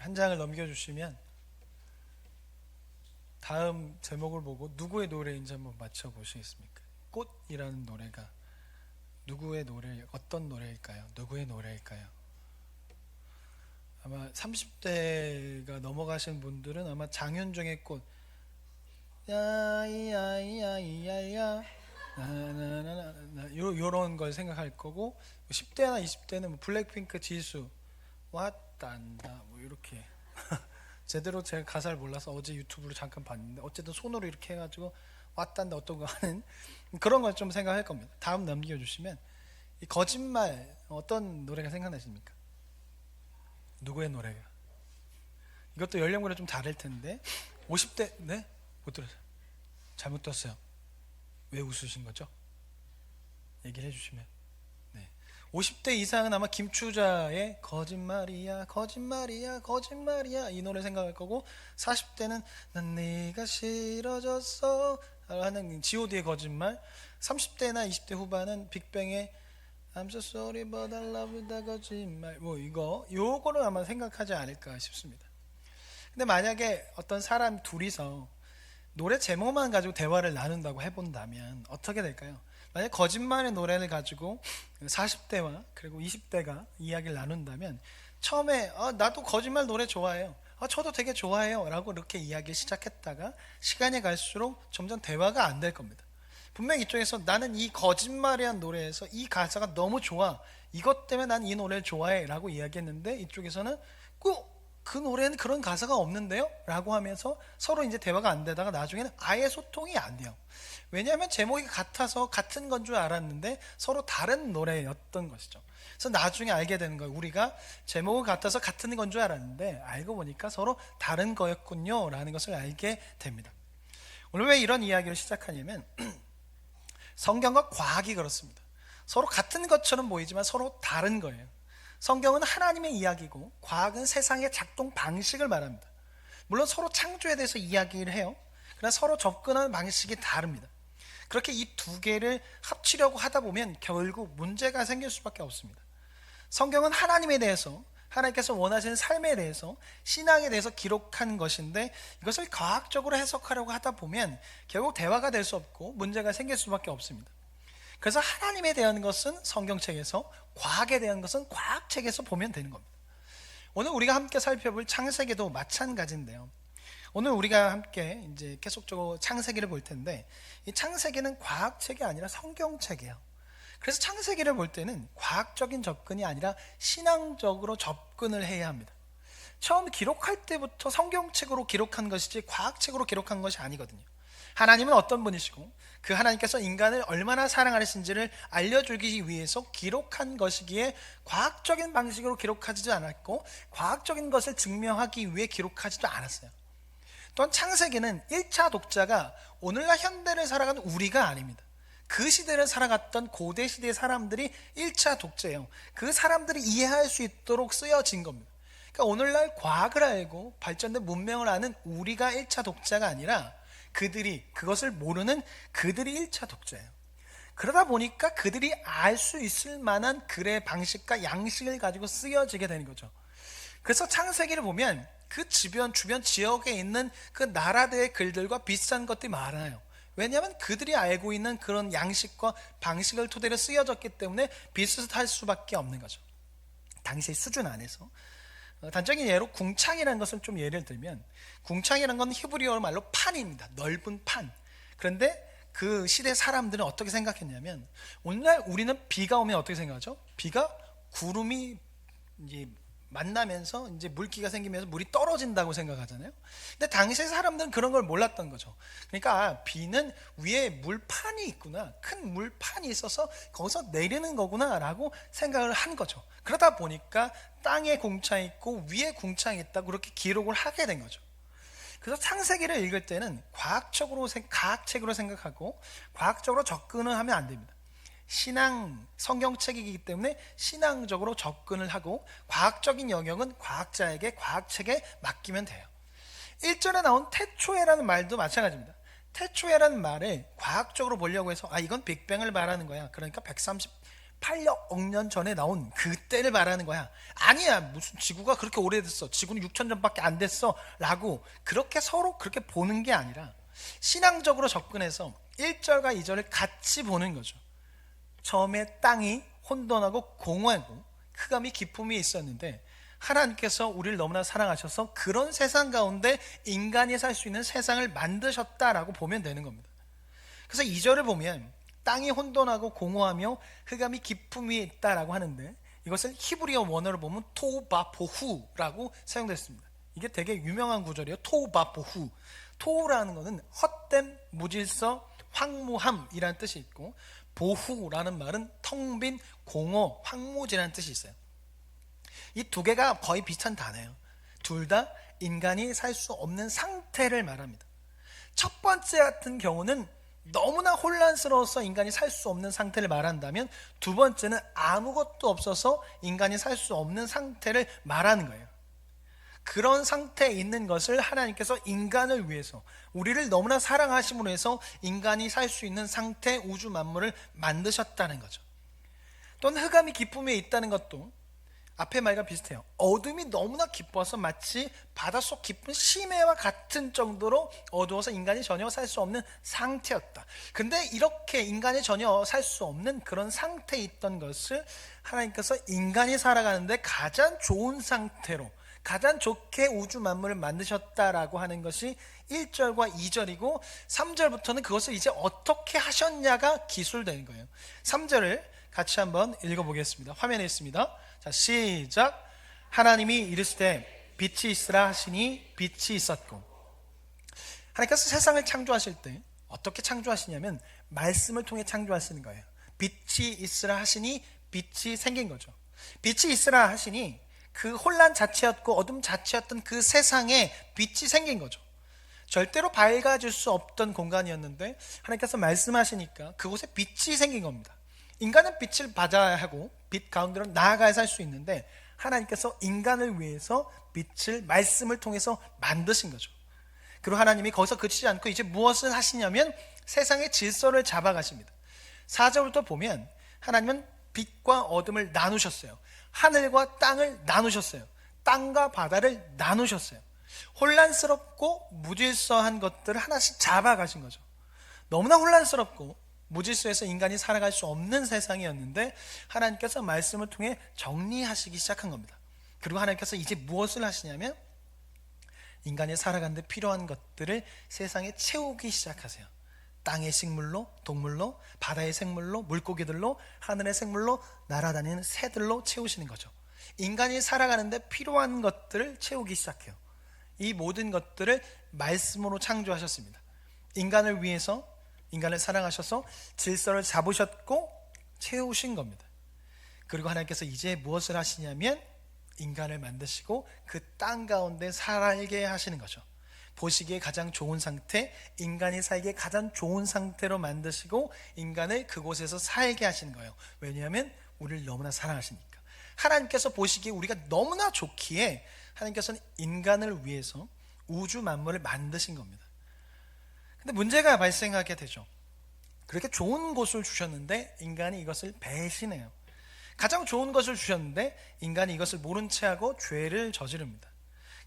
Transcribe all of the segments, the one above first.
한 장을 넘겨주시면 다음 제목을 보고 누구의 노래인지 한번 맞춰보시겠습니까? 꽃이라는 노래가 누구의 노래, 어떤 노래일까요? 누구의 노래일까요? 아마 30대가 넘어가신 분들은 아마 장윤정의 꽃 야이야이야이야야 요런 걸 생각할 거고, 10대나 20대는 뭐 블랙핑크 지수 왔단다 뭐 이렇게 제대로 제가 가사를 몰라서 어제 유튜브로 잠깐 봤는데 어쨌든 손으로 이렇게 해가지고 왔단다 어떤 거 하는 그런 걸 좀 생각할 겁니다. 다음 넘겨주시면 이 거짓말 어떤 노래가 생각나십니까? 누구의 노래가? 이것도 연령별로 좀 다를 텐데 50대 네? 못 들었어요. 잘못 들었어요. 왜 웃으신 거죠? 얘기를 해주시면. 네. 50대 이상은 아마 김추자의 거짓말이야 거짓말이야 거짓말이야 이 노래 생각할 거고, 40대는 난 네가 싫어졌어 하는 god의 거짓말, 30대나 20대 후반은 빅뱅의 I'm so sorry but I love you 다 거짓말 뭐 요거를 아마 생각하지 않을까 싶습니다. 근데 만약에 어떤 사람 둘이서 노래 제목만 가지고 대화를 나눈다고 해본다면 어떻게 될까요? 만약 거짓말의 노래를 가지고 40대와 그리고 20대가 이야기를 나눈다면 처음에 나도 거짓말 노래 좋아해요, 저도 되게 좋아해요 라고 이렇게 이야기를 시작했다가 시간이 갈수록 점점 대화가 안 될 겁니다. 분명히 이쪽에서 나는 이 거짓말이란 노래에서 이 가사가 너무 좋아, 이것 때문에 난 이 노래를 좋아해 라고 이야기했는데 이쪽에서는 그 노래는 그런 가사가 없는데요? 라고 하면서 서로 이제 대화가 안 되다가 나중에는 아예 소통이 안 돼요. 왜냐하면 제목이 같아서 같은 건 줄 알았는데 서로 다른 노래였던 것이죠. 그래서 나중에 알게 되는 거예요. 우리가 제목이 같아서 같은 건 줄 알았는데 알고 보니까 서로 다른 거였군요 라는 것을 알게 됩니다. 오늘 왜 이런 이야기를 시작하냐면 성경과 과학이 그렇습니다. 서로 같은 것처럼 보이지만 서로 다른 거예요. 성경은 하나님의 이야기고 과학은 세상의 작동 방식을 말합니다. 물론 서로 창조에 대해서 이야기를 해요. 그러나 서로 접근하는 방식이 다릅니다. 그렇게 이 두 개를 합치려고 하다 보면 결국 문제가 생길 수밖에 없습니다. 성경은 하나님에 대해서, 하나님께서 원하시는 삶에 대해서, 신앙에 대해서 기록한 것인데 이것을 과학적으로 해석하려고 하다 보면 결국 대화가 될 수 없고 문제가 생길 수밖에 없습니다. 그래서 하나님에 대한 것은 성경책에서, 과학에 대한 것은 과학책에서 보면 되는 겁니다. 오늘 우리가 함께 살펴볼 창세기도 마찬가지인데요. 오늘 우리가 함께 이제 계속적으로 창세기를 볼 텐데 이 창세기는 과학책이 아니라 성경책이에요. 그래서 창세기를 볼 때는 과학적인 접근이 아니라 신앙적으로 접근을 해야 합니다. 처음 기록할 때부터 성경책으로 기록한 것이지 과학책으로 기록한 것이 아니거든요. 하나님은 어떤 분이시고 그 하나님께서 인간을 얼마나 사랑하시는지를 알려주기 위해서 기록한 것이기에 과학적인 방식으로 기록하지도 않았고 과학적인 것을 증명하기 위해 기록하지도 않았어요. 또한 창세기는 1차 독자가 오늘날 현대를 살아가는 우리가 아닙니다. 그 시대를 살아갔던 고대 시대의 사람들이 1차 독자예요. 그 사람들이 이해할 수 있도록 쓰여진 겁니다. 그러니까 오늘날 과학을 알고 발전된 문명을 아는 우리가 1차 독자가 아니라 그것을 모르는 그들이 1차 독자예요. 그러다 보니까 그들이 알 수 있을 만한 글의 방식과 양식을 가지고 쓰여지게 되는 거죠. 그래서 창세기를 보면 그 주변 지역에 있는 그 나라들의 글들과 비슷한 것들이 많아요. 왜냐하면 그들이 알고 있는 그런 양식과 방식을 토대로 쓰여졌기 때문에 비슷할 수밖에 없는 거죠. 당시의 수준 안에서. 단적인 예로 궁창이라는 것을 좀 예를 들면, 궁창이라는 건 히브리어 말로 판입니다. 넓은 판. 그런데 그 시대 사람들은 어떻게 생각했냐면 오늘날 우리는 비가 오면 어떻게 생각하죠? 비가 구름이 이제 만나면서 이제 물기가 생기면서 물이 떨어진다고 생각하잖아요. 근데 당시의 사람들은 그런 걸 몰랐던 거죠. 그러니까 비는 위에 물판이 있구나, 큰 물판이 있어서 거기서 내리는 거구나 라고 생각을 한 거죠. 그러다 보니까 땅에 궁창이 있고 위에 궁창이 있다고 그렇게 기록을 하게 된 거죠. 그래서 창세기를 읽을 때는 과학책으로 생각하고 과학적으로 접근을 하면 안 됩니다. 성경책이기 때문에 신앙적으로 접근을 하고 과학적인 영역은 과학자에게 과학책에 맡기면 돼요. 1절에 나온 태초에라는 말도 마찬가지입니다. 태초에라는 말을 과학적으로 보려고 해서 이건 빅뱅을 말하는 거야, 그러니까 8억 년 전에 나온 그때를 말하는 거야. 아니야, 무슨 지구가 그렇게 오래됐어, 지구는 6천 년밖에 안 됐어 라고 그렇게 서로 그렇게 보는 게 아니라 신앙적으로 접근해서 1절과 2절을 같이 보는 거죠. 처음에 땅이 혼돈하고 공허하고 흑암이 깊음이 있었는데 하나님께서 우리를 너무나 사랑하셔서 그런 세상 가운데 인간이 살 수 있는 세상을 만드셨다라고 보면 되는 겁니다. 그래서 2절을 보면 땅이 혼돈하고 공허하며 흑암이 깊음 위에 있다라고 하는데 이것을 히브리어 원어로 보면 토우바보후라고 사용됐습니다. 이게 되게 유명한 구절이에요. 토우바보후. 토우라는 것은 헛된, 무질서, 황무함이라는 뜻이 있고, 보후라는 말은 텅 빈, 공허, 황무지라는 뜻이 있어요. 이 두 개가 거의 비슷한 단어예요. 둘 다 인간이 살 수 없는 상태를 말합니다. 첫 번째 같은 경우는 너무나 혼란스러워서 인간이 살 수 없는 상태를 말한다면, 두 번째는 아무것도 없어서 인간이 살 수 없는 상태를 말하는 거예요. 그런 상태에 있는 것을 하나님께서 인간을 위해서, 우리를 너무나 사랑하심으로 해서 인간이 살 수 있는 상태, 우주 만물을 만드셨다는 거죠. 또는 흑암이 깊음에 있다는 것도 앞의 말과 비슷해요. 어둠이 너무나 깊어서 마치 바닷속 깊은 심해와 같은 정도로 어두워서 인간이 전혀 살 수 없는 상태였다. 근데 이렇게 인간이 전혀 살 수 없는 그런 상태에 있던 것을 하나님께서 인간이 살아가는데 가장 좋은 상태로, 가장 좋게 우주 만물을 만드셨다라고 하는 것이 1절과 2절이고, 3절부터는 그것을 이제 어떻게 하셨냐가 기술되는 거예요. 3절을 같이 한번 읽어보겠습니다. 화면에 있습니다. 자, 시작. 하나님이 이르시되 빛이 있으라 하시니 빛이 있었고. 하나님께서 세상을 창조하실 때 어떻게 창조하시냐면 말씀을 통해 창조하시는 거예요. 빛이 있으라 하시니 빛이 생긴 거죠. 빛이 있으라 하시니 그 혼란 자체였고 어둠 자체였던 그 세상에 빛이 생긴 거죠. 절대로 밝아질 수 없던 공간이었는데 하나님께서 말씀하시니까 그곳에 빛이 생긴 겁니다. 인간은 빛을 받아야 하고 빛 가운데로 나아가야 살 수 있는데 하나님께서 인간을 위해서 빛을 말씀을 통해서 만드신 거죠. 그리고 하나님이 거기서 그치지 않고 이제 무엇을 하시냐면 세상의 질서를 잡아가십니다. 4절부터 보면 하나님은 빛과 어둠을 나누셨어요. 하늘과 땅을 나누셨어요. 땅과 바다를 나누셨어요. 혼란스럽고 무질서한 것들을 하나씩 잡아가신 거죠. 너무나 혼란스럽고 무질서에서 인간이 살아갈 수 없는 세상이었는데 하나님께서 말씀을 통해 정리하시기 시작한 겁니다. 그리고 하나님께서 이제 무엇을 하시냐면 인간이 살아가는 데 필요한 것들을 세상에 채우기 시작하세요. 땅의 식물로, 동물로, 바다의 생물로, 물고기들로, 하늘의 생물로, 날아다니는 새들로 채우시는 거죠. 인간이 살아가는 데 필요한 것들을 채우기 시작해요. 이 모든 것들을 말씀으로 창조하셨습니다. 인간을 위해서, 인간을 사랑하셔서 질서를 잡으셨고 채우신 겁니다. 그리고 하나님께서 이제 무엇을 하시냐면 인간을 만드시고 그 땅 가운데 살게 하시는 거죠. 보시기에 가장 좋은 상태, 인간이 살기에 가장 좋은 상태로 만드시고 인간을 그곳에서 살게 하시는 거예요. 왜냐하면 우리를 너무나 사랑하시니까. 하나님께서 보시기에 우리가 너무나 좋기에 하나님께서는 인간을 위해서 우주 만물을 만드신 겁니다. 근데 문제가 발생하게 되죠. 그렇게 좋은 곳을 주셨는데 인간이 이것을 배신해요. 가장 좋은 것을 주셨는데 인간이 이것을 모른 채 하고 죄를 저지릅니다.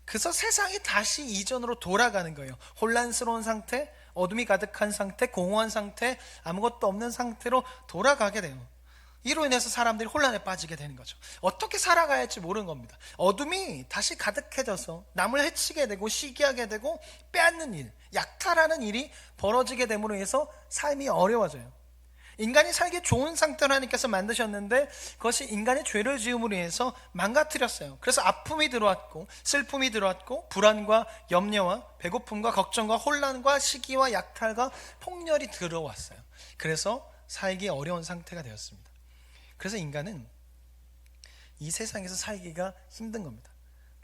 그래서 세상이 다시 이전으로 돌아가는 거예요. 혼란스러운 상태, 어둠이 가득한 상태, 공허한 상태, 아무것도 없는 상태로 돌아가게 돼요. 이로 인해서 사람들이 혼란에 빠지게 되는 거죠. 어떻게 살아가야 할지 모르는 겁니다. 어둠이 다시 가득해져서 남을 해치게 되고 시기하게 되고 빼앗는 일, 약탈하는 일이 벌어지게 됨으로 해서 삶이 어려워져요. 인간이 살기 좋은 상태로 하나님께서 만드셨는데 그것이 인간의 죄를 지음으로 해서 망가뜨렸어요. 그래서 아픔이 들어왔고 슬픔이 들어왔고 불안과 염려와 배고픔과 걱정과 혼란과 시기와 약탈과 폭렬이 들어왔어요. 그래서 살기 어려운 상태가 되었습니다. 그래서 인간은 이 세상에서 살기가 힘든 겁니다.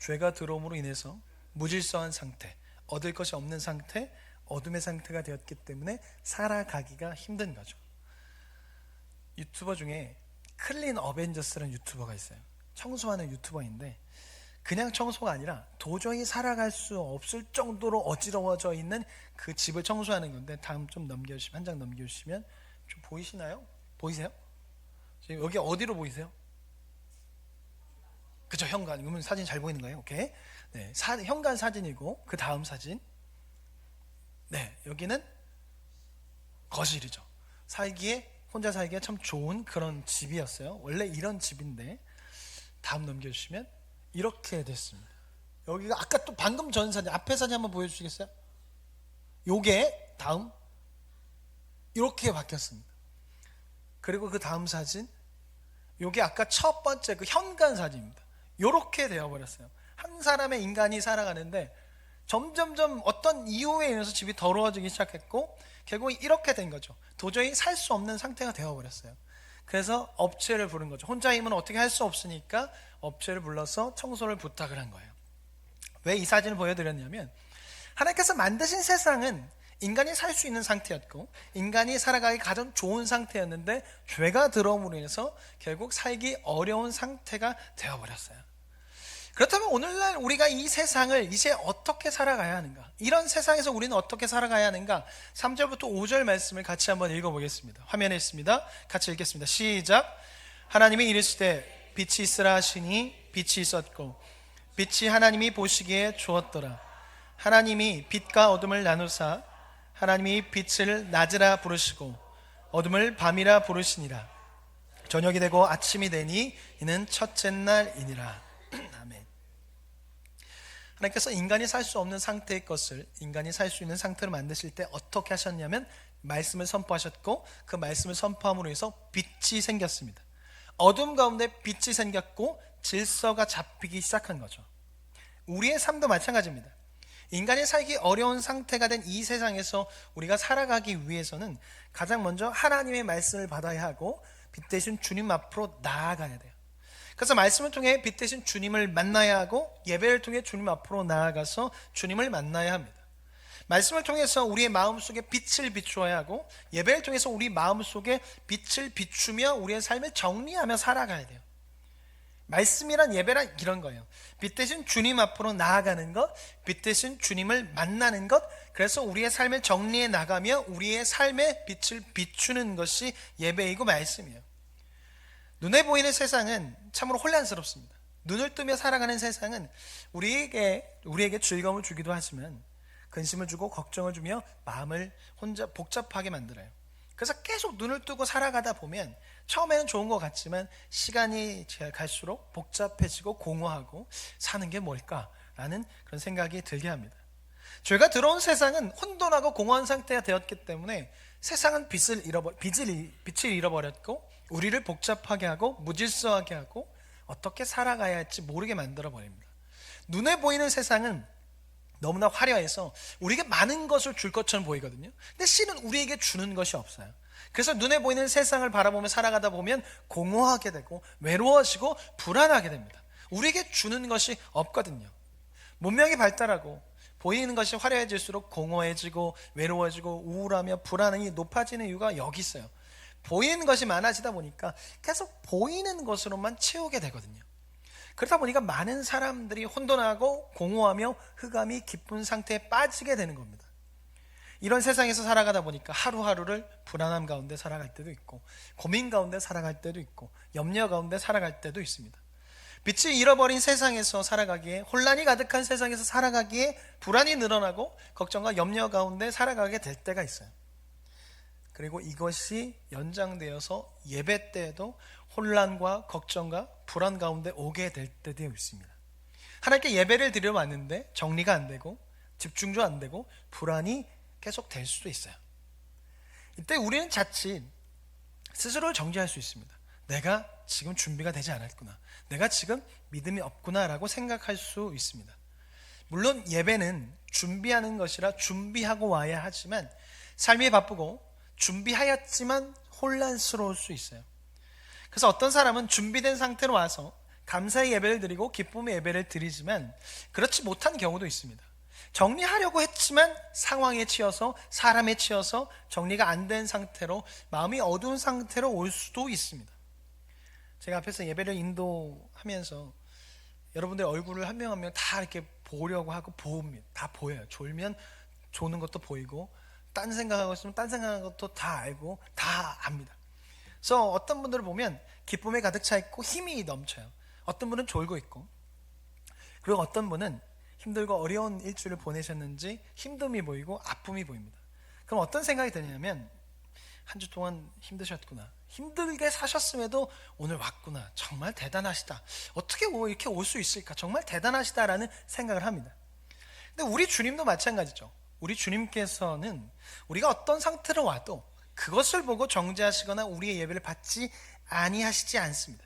죄가 들어옴으로 인해서 무질서한 상태, 얻을 것이 없는 상태, 어둠의 상태가 되었기 때문에 살아가기가 힘든 거죠. 유튜버 중에 클린 어벤져스라는 유튜버가 있어요. 청소하는 유튜버인데 그냥 청소가 아니라 도저히 살아갈 수 없을 정도로 어지러워져 있는 그 집을 청소하는 건데, 다음 좀 넘겨주시면, 한 장 넘겨주시면 좀 보이시나요? 보이세요? 지금 여기 어디로 보이세요? 그죠, 현관. 그러면 사진 잘 보이는 거예요. 오케이. 네, 현관 사진이고 그 다음 사진. 네, 여기는 거실이죠. 혼자 살기에 참 좋은 그런 집이었어요. 원래 이런 집인데, 다음 넘겨주시면 이렇게 됐습니다. 여기가 아까 또 방금 전 사진, 앞에 사진 한번 보여주시겠어요? 요게 다음 이렇게 바뀌었습니다. 그리고 그 다음 사진, 요게 아까 첫 번째 그 현관 사진입니다. 요렇게 되어버렸어요. 한 사람의 인간이 살아가는데 점점점 어떤 이유에 인해서 집이 더러워지기 시작했고, 결국 이렇게 된 거죠. 도저히 살 수 없는 상태가 되어버렸어요. 그래서 업체를 부른 거죠. 혼자 힘은 어떻게 할 수 없으니까 업체를 불러서 청소를 부탁을 한 거예요. 왜 이 사진을 보여드렸냐면, 하나님께서 만드신 세상은 인간이 살 수 있는 상태였고 인간이 살아가기 가장 좋은 상태였는데, 죄가 들어옴으로 인해서 결국 살기 어려운 상태가 되어버렸어요. 그렇다면 오늘날 우리가 이 세상을 이제 어떻게 살아가야 하는가, 이런 세상에서 우리는 어떻게 살아가야 하는가, 3절부터 5절 말씀을 같이 한번 읽어보겠습니다. 화면에 있습니다. 같이 읽겠습니다. 시작. 하나님이 이르시되 빛이 있으라 하시니 빛이 있었고 빛이 하나님이 보시기에 좋았더라. 하나님이 빛과 어둠을 나누사 하나님이 빛을 낮이라 부르시고 어둠을 밤이라 부르시니라. 저녁이 되고 아침이 되니 이는 첫째 날이니라. 아멘. 하나님께서 인간이 살 수 없는 상태의 것을 인간이 살 수 있는 상태로 만드실 때 어떻게 하셨냐면, 말씀을 선포하셨고 그 말씀을 선포함으로 해서 빛이 생겼습니다. 어둠 가운데 빛이 생겼고 질서가 잡히기 시작한 거죠. 우리의 삶도 마찬가지입니다. 인간이 살기 어려운 상태가 된 이 세상에서 우리가 살아가기 위해서는 가장 먼저 하나님의 말씀을 받아야 하고 빛 대신 주님 앞으로 나아가야 돼요. 그래서 말씀을 통해 빛 대신 주님을 만나야 하고 예배를 통해 주님 앞으로 나아가서 주님을 만나야 합니다. 말씀을 통해서 우리의 마음속에 빛을 비추어야 하고 예배를 통해서 우리 마음속에 빛을 비추며 우리의 삶을 정리하며 살아가야 돼요. 말씀이란, 예배란 이런 거예요. 빛 대신 주님 앞으로 나아가는 것, 빛 대신 주님을 만나는 것, 그래서 우리의 삶을 정리해 나가며 우리의 삶의 빛을 비추는 것이 예배이고 말씀이에요. 눈에 보이는 세상은 참으로 혼란스럽습니다. 눈을 뜨며 살아가는 세상은 우리에게 즐거움을 주기도 하지만 근심을 주고 걱정을 주며 마음을 혼자 복잡하게 만들어요. 그래서 계속 눈을 뜨고 살아가다 보면 처음에는 좋은 것 같지만 시간이 갈수록 복잡해지고 공허하고 사는 게 뭘까라는 그런 생각이 들게 합니다. 죄가 들어온 세상은 혼돈하고 공허한 상태가 되었기 때문에 세상은 빛을 잃어버렸고 우리를 복잡하게 하고 무질서하게 하고 어떻게 살아가야 할지 모르게 만들어 버립니다. 눈에 보이는 세상은 너무나 화려해서 우리에게 많은 것을 줄 것처럼 보이거든요. 근데 실은 우리에게 주는 것이 없어요. 그래서 눈에 보이는 세상을 바라보며 살아가다 보면 공허하게 되고 외로워지고 불안하게 됩니다. 우리에게 주는 것이 없거든요. 문명이 발달하고 보이는 것이 화려해질수록 공허해지고 외로워지고 우울하며 불안이 높아지는 이유가 여기 있어요. 보이는 것이 많아지다 보니까 계속 보이는 것으로만 채우게 되거든요. 그러다 보니까 많은 사람들이 혼돈하고 공허하며 흑암이 깊은 상태에 빠지게 되는 겁니다. 이런 세상에서 살아가다 보니까 하루하루를 불안함 가운데 살아갈 때도 있고 고민 가운데 살아갈 때도 있고 염려 가운데 살아갈 때도 있습니다. 빛을 잃어버린 세상에서 살아가기에, 혼란이 가득한 세상에서 살아가기에 불안이 늘어나고 걱정과 염려 가운데 살아가게 될 때가 있어요. 그리고 이것이 연장되어서 예배 때에도 혼란과 걱정과 불안 가운데 오게 될 때도 있습니다. 하나님께 예배를 드려 왔는데 정리가 안 되고 집중도 안 되고 불안이 계속 될 수도 있어요. 이때 우리는 자칫 스스로를 정죄할 수 있습니다. 내가 지금 준비가 되지 않았구나, 내가 지금 믿음이 없구나라고 생각할 수 있습니다. 물론 예배는 준비하는 것이라 준비하고 와야 하지만 삶이 바쁘고 준비하였지만 혼란스러울 수 있어요. 그래서 어떤 사람은 준비된 상태로 와서 감사의 예배를 드리고 기쁨의 예배를 드리지만 그렇지 못한 경우도 있습니다. 정리하려고 했지만 상황에 치여서, 사람에 치여서 정리가 안 된 상태로, 마음이 어두운 상태로 올 수도 있습니다. 제가 앞에서 예배를 인도하면서 여러분들의 얼굴을 한 명 한 명 다 이렇게 보려고 하고 봅니다. 다 보여요. 졸면 조는 것도 보이고 딴 생각하고 있으면 딴 생각하는 것도 다 알고 다 압니다. 그래서 어떤 분들을 보면 기쁨에 가득 차 있고 힘이 넘쳐요. 어떤 분은 졸고 있고, 그리고 어떤 분은 힘들고 어려운 일주일을 보내셨는지 힘듦이 보이고 아픔이 보입니다. 그럼 어떤 생각이 드냐면, 한 주 동안 힘드셨구나, 힘들게 사셨음에도 오늘 왔구나, 정말 대단하시다, 어떻게 이렇게 올 수 있을까, 정말 대단하시다라는 생각을 합니다. 근데 우리 주님도 마찬가지죠. 우리 주님께서는 우리가 어떤 상태로 와도 그것을 보고 정죄하시거나 우리의 예배를 받지 아니하시지 않습니다.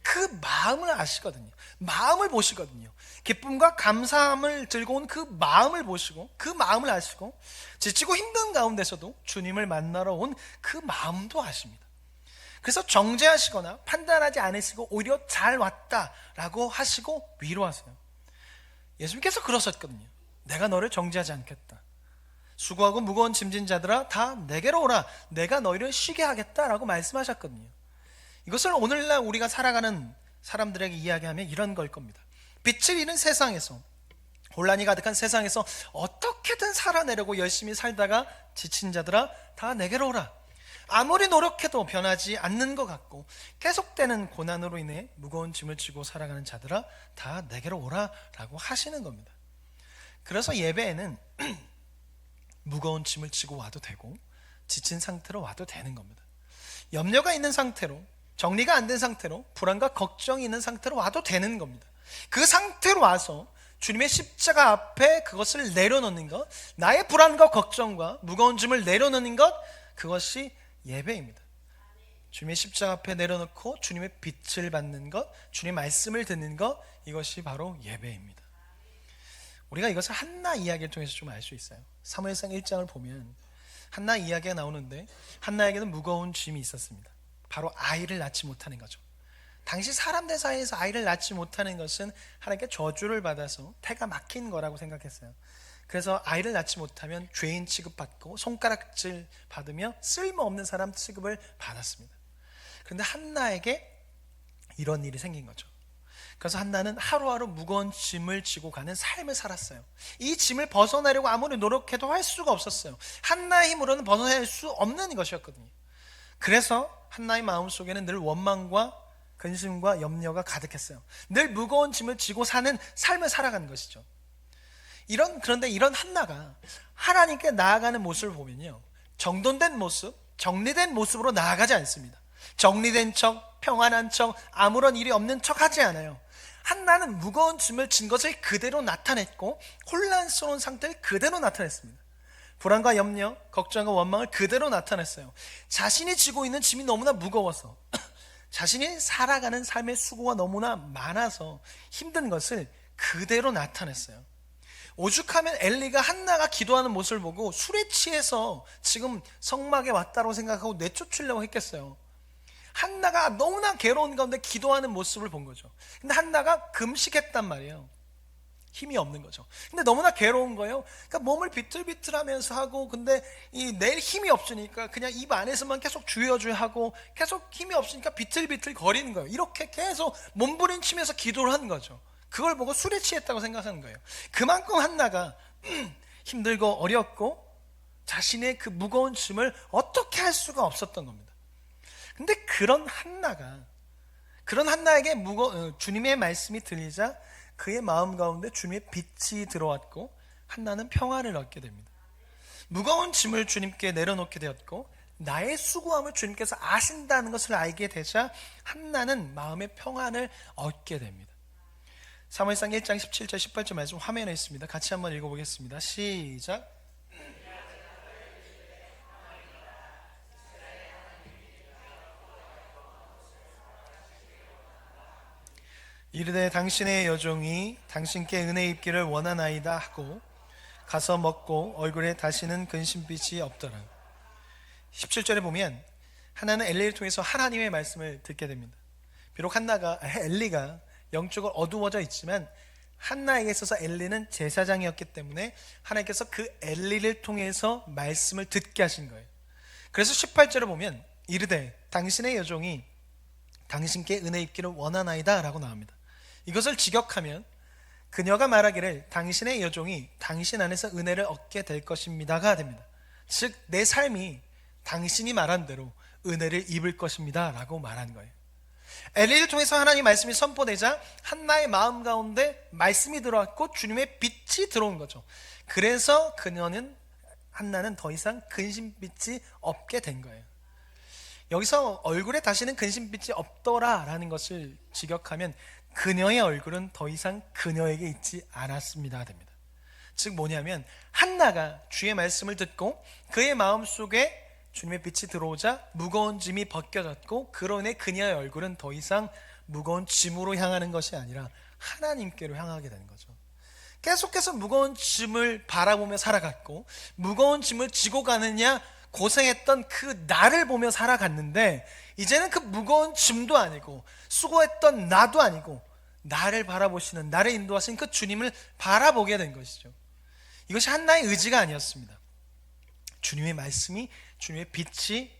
그 마음을 아시거든요. 마음을 보시거든요. 기쁨과 감사함을 들고 온 그 마음을 보시고, 그 마음을 아시고, 지치고 힘든 가운데서도 주님을 만나러 온 그 마음도 아십니다. 그래서 정죄하시거나 판단하지 않으시고 오히려 잘 왔다라고 하시고 위로하세요. 예수님께서 그러셨거든요. 내가 너를 정죄하지 않겠다. 수고하고 무거운 짐진 자들아 다 내게로 오라. 내가 너희를 쉬게 하겠다라고 말씀하셨거든요. 이것을 오늘날 우리가 살아가는 사람들에게 이야기하면 이런 걸 겁니다. 빛을 잃은 세상에서, 혼란이 가득한 세상에서 어떻게든 살아내려고 열심히 살다가 지친 자들아 다 내게로 오라. 아무리 노력해도 변하지 않는 것 같고 계속되는 고난으로 인해 무거운 짐을 지고 살아가는 자들아 다 내게로 오라 라고 하시는 겁니다. 그래서 예배에는 무거운 짐을 지고 와도 되고 지친 상태로 와도 되는 겁니다. 염려가 있는 상태로, 정리가 안 된 상태로, 불안과 걱정이 있는 상태로 와도 되는 겁니다. 그 상태로 와서 주님의 십자가 앞에 그것을 내려놓는 것, 나의 불안과 걱정과 무거운 짐을 내려놓는 것, 그것이 예배입니다. 주님의 십자가 앞에 내려놓고 주님의 빛을 받는 것, 주님의 말씀을 듣는 것, 이것이 바로 예배입니다. 우리가 이것을 한나 이야기를 통해서 좀 알 수 있어요. 사무엘상 1장을 보면 한나 이야기가 나오는데, 한나에게는 무거운 짐이 있었습니다. 바로 아이를 낳지 못하는 거죠. 당시 사람들 사이에서 아이를 낳지 못하는 것은 하나님께 저주를 받아서 태가 막힌 거라고 생각했어요. 그래서 아이를 낳지 못하면 죄인 취급받고 손가락질 받으며 쓸모없는 사람 취급을 받았습니다. 그런데 한나에게 이런 일이 생긴 거죠. 그래서 한나는 하루하루 무거운 짐을 지고 가는 삶을 살았어요. 이 짐을 벗어나려고 아무리 노력해도 할 수가 없었어요. 한나의 힘으로는 벗어날 수 없는 것이었거든요. 그래서 한나의 마음속에는 늘 원망과 근심과 염려가 가득했어요. 늘 무거운 짐을 지고 사는 삶을 살아가는 것이죠. 그런데 이런 한나가 하나님께 나아가는 모습을 보면요, 정돈된 모습, 정리된 모습으로 나아가지 않습니다. 정리된 척, 평안한 척, 아무런 일이 없는 척 하지 않아요. 한나는 무거운 짐을 진 것을 그대로 나타냈고 혼란스러운 상태를 그대로 나타냈습니다. 불안과 염려, 걱정과 원망을 그대로 나타냈어요. 자신이 지고 있는 짐이 너무나 무거워서, 자신이 살아가는 삶의 수고가 너무나 많아서 힘든 것을 그대로 나타냈어요. 오죽하면 엘리가 한나가 기도하는 모습을 보고 술에 취해서 지금 성막에 왔다고 생각하고 내쫓으려고 했겠어요. 한나가 너무나 괴로운 가운데 기도하는 모습을 본 거죠. 근데 한나가 금식했단 말이에요. 힘이 없는 거죠. 근데 너무나 괴로운 거예요. 그러니까 몸을 비틀비틀하면서 하고, 근데 내일 힘이 없으니까 그냥 입 안에서만 계속 주여주여 하고, 계속 힘이 없으니까 비틀비틀 거리는 거예요. 이렇게 계속 몸부림치면서 기도를 하는 거죠. 그걸 보고 술에 취했다고 생각하는 거예요. 그만큼 한나가 힘들고 어렵고 자신의 그 무거운 짐을 어떻게 할 수가 없었던 겁니다. 근데 그런 한나에게 주님의 말씀이 들리자 그의 마음 가운데 주님의 빛이 들어왔고 한나는 평안을 얻게 됩니다. 무거운 짐을 주님께 내려놓게 되었고 나의 수고함을 주님께서 아신다는 것을 알게 되자 한나는 마음의 평안을 얻게 됩니다. 사무엘상 1장 17절 18절 말씀 화면에 있습니다. 같이 한번 읽어보겠습니다. 시작. 이르되 당신의 여종이 당신께 은혜 입기를 원하나이다 하고 가서 먹고 얼굴에 다시는 근심빛이 없더라. 17절에 보면 하나는 엘리를 통해서 하나님의 말씀을 듣게 됩니다. 비록 엘리가 영적으로 어두워져 있지만 한나에게 있어서 엘리는 제사장이었기 때문에 하나님께서 그 엘리를 통해서 말씀을 듣게 하신 거예요. 그래서 18절에 보면 이르되 당신의 여종이 당신께 은혜 입기를 원하나이다 라고 나옵니다. 이것을 직역하면 그녀가 말하기를 당신의 여종이 당신 안에서 은혜를 얻게 될 것입니다가 됩니다. 즉 내 삶이 당신이 말한 대로 은혜를 입을 것입니다 라고 말한 거예요. 엘리를 통해서 하나님 말씀이 선포되자 한나의 마음 가운데 말씀이 들어왔고 주님의 빛이 들어온 거죠. 그래서 한나는 더 이상 근심빛이 없게 된 거예요. 여기서 얼굴에 다시는 근심빛이 없더라라는 것을 직역하면 그녀의 얼굴은 더 이상 그녀에게 있지 않았습니다 됩니다. 즉 뭐냐면 한나가 주의 말씀을 듣고 그의 마음속에 주님의 빛이 들어오자 무거운 짐이 벗겨졌고 그로 인해 그녀의 얼굴은 더 이상 무거운 짐으로 향하는 것이 아니라 하나님께로 향하게 되는 거죠. 계속해서 무거운 짐을 바라보며 살아갔고 무거운 짐을 지고 가느냐 고생했던 그 나를 보며 살아갔는데 이제는 그 무거운 짐도 아니고 수고했던 나도 아니고 나를 바라보시는, 나를 인도하신 그 주님을 바라보게 된 것이죠. 이것이 한나의 의지가 아니었습니다. 주님의 말씀이, 주님의 빛이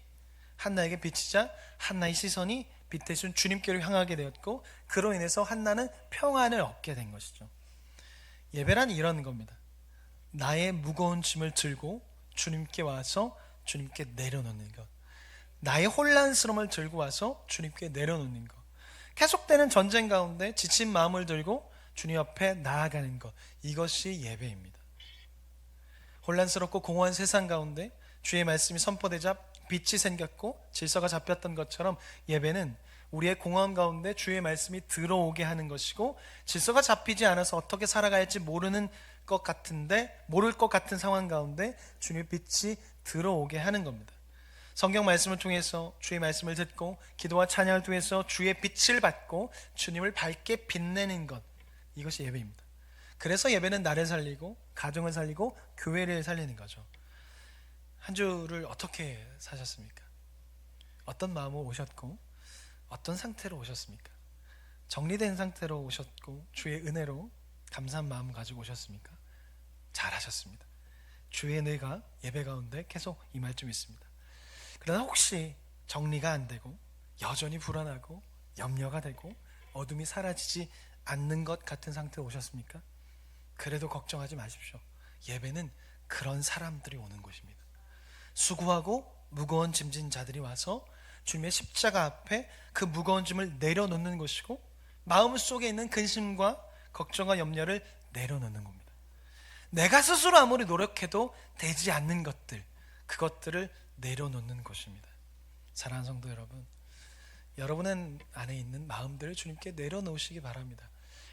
한나에게 비치자 한나의 시선이 빛 대신 주님께로 향하게 되었고 그로 인해서 한나는 평안을 얻게 된 것이죠. 예배란 이런 겁니다. 나의 무거운 짐을 들고 주님께 와서 주님께 내려놓는 것, 나의 혼란스러움을 들고 와서 주님께 내려놓는 것, 계속되는 전쟁 가운데 지친 마음을 들고 주님 앞에 나아가는 것, 이것이 예배입니다. 혼란스럽고 공허한 세상 가운데 주의 말씀이 선포되자 빛이 생겼고 질서가 잡혔던 것처럼 예배는 우리의 공허함 가운데 주의 말씀이 들어오게 하는 것이고 질서가 잡히지 않아서 어떻게 살아가야 할지 모를 것 같은 상황 가운데 주님의 빛이 들어오게 하는 겁니다. 성경 말씀을 통해서 주의 말씀을 듣고 기도와 찬양을 통해서 주의 빛을 받고 주님을 밝게 빛내는 것, 이것이 예배입니다. 그래서 예배는 나를 살리고 가정을 살리고 교회를 살리는 거죠. 한 주를 어떻게 사셨습니까? 어떤 마음으로 오셨고 어떤 상태로 오셨습니까? 정리된 상태로 오셨고 주의 은혜로 감사한 마음 가지고 오셨습니까? 잘하셨습니다. 주의 은혜가 예배 가운데 계속 임할 줄 믿습니다. 그러나 혹시 정리가 안 되고 여전히 불안하고 염려가 되고 어둠이 사라지지 않는 것 같은 상태로 오셨습니까? 그래도 걱정하지 마십시오. 예배는 그런 사람들이 오는 곳입니다. 수고하고 무거운 짐진 자들이 와서 주님의 십자가 앞에 그 무거운 짐을 내려놓는 것이고 마음속에 있는 근심과 걱정과 염려를 내려놓는 겁니다. 내가 스스로 아무리 노력해도 되지 않는 것들, 그것들을 내려놓는 것입니다. 사랑하는 성도 여러분, 여러분 안에 있는 마음들을 주님께 내려놓으시기 바랍니다.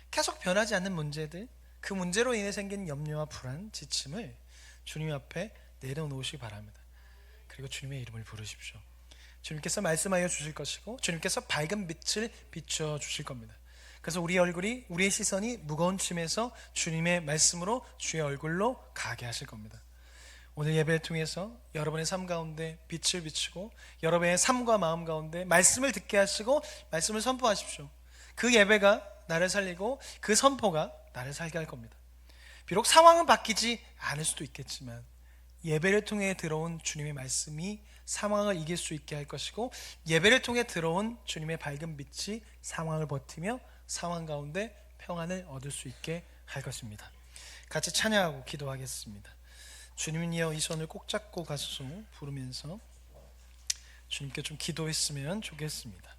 계속 변하지 않는 문제들, 그 문제로 인해 생긴 염려와 불안, 지침을 주님 앞에 내려놓으시기 바랍니다. 그리고 주님의 이름을 부르십시오. 주님께서 말씀하여 주실 것이고 주님께서 밝은 빛을 비춰 주실 겁니다. 그래서 우리의 시선이 무거운 짐에서 주님의 말씀으로 주의 얼굴로 가게 하실 겁니다. 오늘 예배를 통해서 여러분의 삶 가운데 빛을 비추고 여러분의 삶과 마음 가운데 말씀을 듣게 하시고 말씀을 선포하십시오. 그 예배가 나를 살리고 그 선포가 나를 살게 할 겁니다. 비록 상황은 바뀌지 않을 수도 있겠지만 예배를 통해 들어온 주님의 말씀이 상황을 이길 수 있게 할 것이고 예배를 통해 들어온 주님의 밝은 빛이 상황을 버티며 상황 가운데 평안을 얻을 수 있게 할 것입니다. 같이 찬양하고 기도하겠습니다. 주님이여 이 손을 꼭 잡고 가소서 부르면서 주님께 좀 기도했으면 좋겠습니다.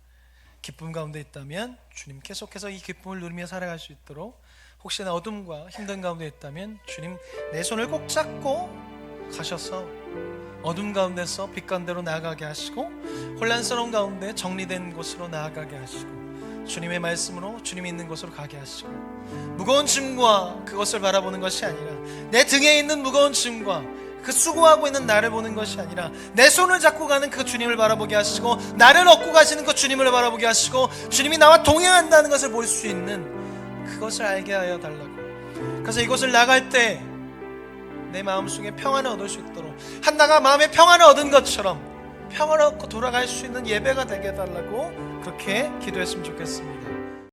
기쁨 가운데 있다면 주님 계속해서 이 기쁨을 누리며 살아갈 수 있도록, 혹시나 어둠과 힘든 가운데 있다면 주님 내 손을 꼭 잡고 가셔서 어둠 가운데서 빛 가운데로 나아가게 하시고 혼란스러운 가운데 정리된 곳으로 나아가게 하시고 주님의 말씀으로 주님이 있는 곳으로 가게 하시고 무거운 짐과 그것을 바라보는 것이 아니라 내 등에 있는 무거운 짐과 그 수고하고 있는 나를 보는 것이 아니라 내 손을 잡고 가는 그 주님을 바라보게 하시고 나를 얻고 가시는 그 주님을 바라보게 하시고 주님이 나와 동행한다는 것을 볼 수 있는 그것을 알게 하여 달라고. 그래서 이곳을 나갈 때 내 마음속에 평안을 얻을 수 있도록 한나가 마음의 평안을 얻은 것처럼 평안을 얻고 돌아갈 수 있는 예배가 되게 해달라고 그렇게 기도했으면 좋겠습니다.